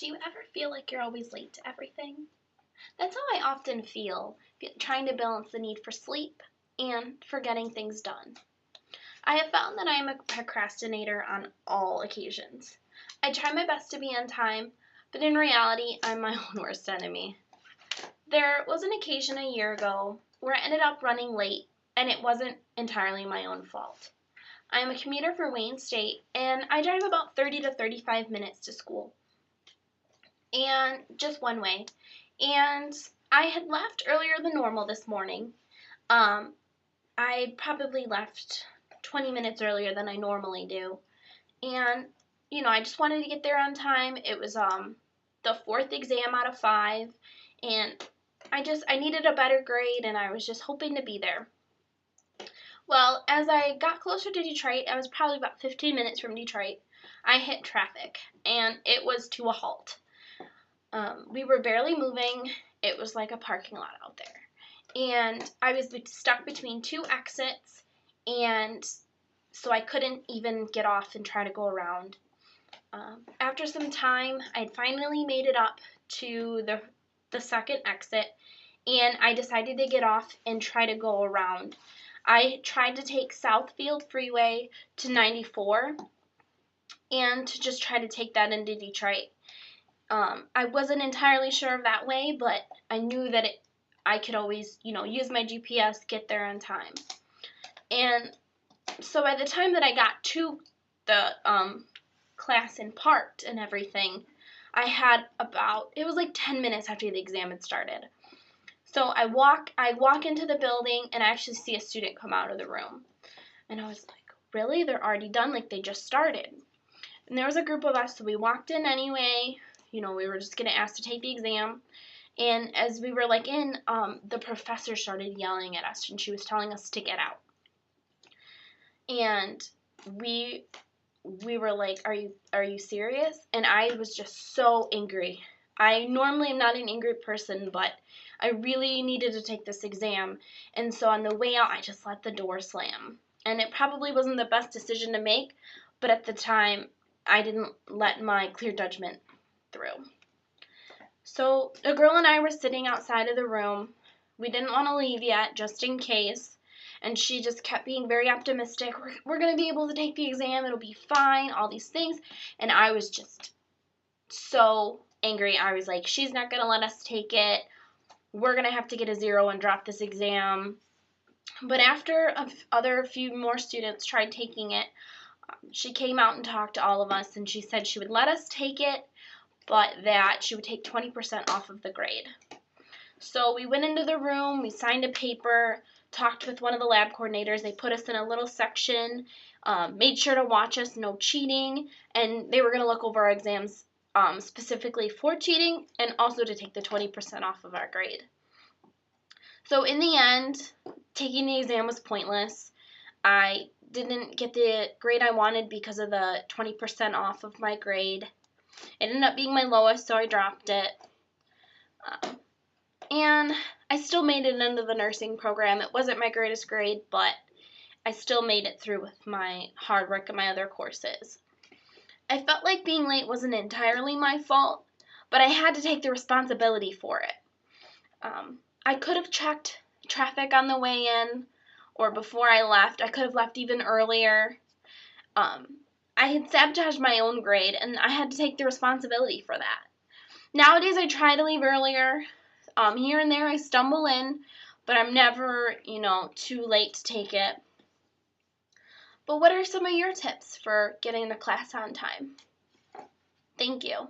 Do you ever feel like you're always late to everything? That's how I often feel, trying to balance the need for sleep and for getting things done. I have found that I am a procrastinator on all occasions. I try my best to be on time, but in reality, I'm my own worst enemy. There was an occasion a year ago where I ended up running late, and it wasn't entirely my own fault. I am a commuter for Wayne State, and I drive about 30 to 35 minutes to school, and just one way. And I had left earlier than normal this morning. I probably left 20 minutes earlier than I normally do. And, I just wanted to get there on time. It was the fourth exam out of 5. And I needed a better grade, and I was just hoping to be there. Well, as I got closer to Detroit, I was probably about 15 minutes from Detroit, I hit traffic, and it was to a halt. We were barely moving. It was like a parking lot out there. And I was stuck between 2 exits, and so I couldn't even get off and try to go around. After some time, I'd finally made it up to the second exit, and I decided to get off and try to go around. I tried to take Southfield Freeway to 94 and to just try to take that into Detroit. I wasn't entirely sure of that way, but I knew that I could always, use my GPS, get there on time. And so by the time that I got to the class and parked and everything, I had it was like 10 minutes after the exam had started. So I walk into the building, and I actually see a student come out of the room. And I was like, really? They're already done? Like, they just started. And there was a group of us, so we walked in anyway. We were just going to ask to take the exam. And as we were in, the professor started yelling at us, and she was telling us to get out. And we were like, are you serious? And I was just so angry. I normally am not an angry person, but I really needed to take this exam. And so on the way out, I just let the door slam. And it probably wasn't the best decision to make, but at the time, I didn't let my clear judgment through. So a girl and I were sitting outside of the room. We didn't want to leave yet, just in case. And she just kept being very optimistic. We're going to be able to take the exam. It'll be fine, all these things. And I was just so angry. I was like, she's not going to let us take it. We're going to have to get a 0 and drop this exam. But after a few more students tried taking it, she came out and talked to all of us, and she said she would let us take it, but that she would take 20% off of the grade. So we went into the room, we signed a paper, talked with one of the lab coordinators. They put us in a little section, made sure to watch us, no cheating, and they were going to look over our exams specifically for cheating and also to take the 20% off of our grade. So in the end, taking the exam was pointless. I didn't get the grade I wanted because of the 20% off of my grade. It ended up being my lowest, so I dropped it. And I still made it into the nursing program. It wasn't my greatest grade, but I still made it through with my hard work and my other courses. I felt like being late wasn't entirely my fault, but I had to take the responsibility for it. I could have checked traffic on the way in or before I left. I could have left even earlier. I had sabotaged my own grade, and I had to take the responsibility for that. Nowadays, I try to leave earlier. Here and there, I stumble in, but I'm never, too late to take it. But what are some of your tips for getting to class on time? Thank you.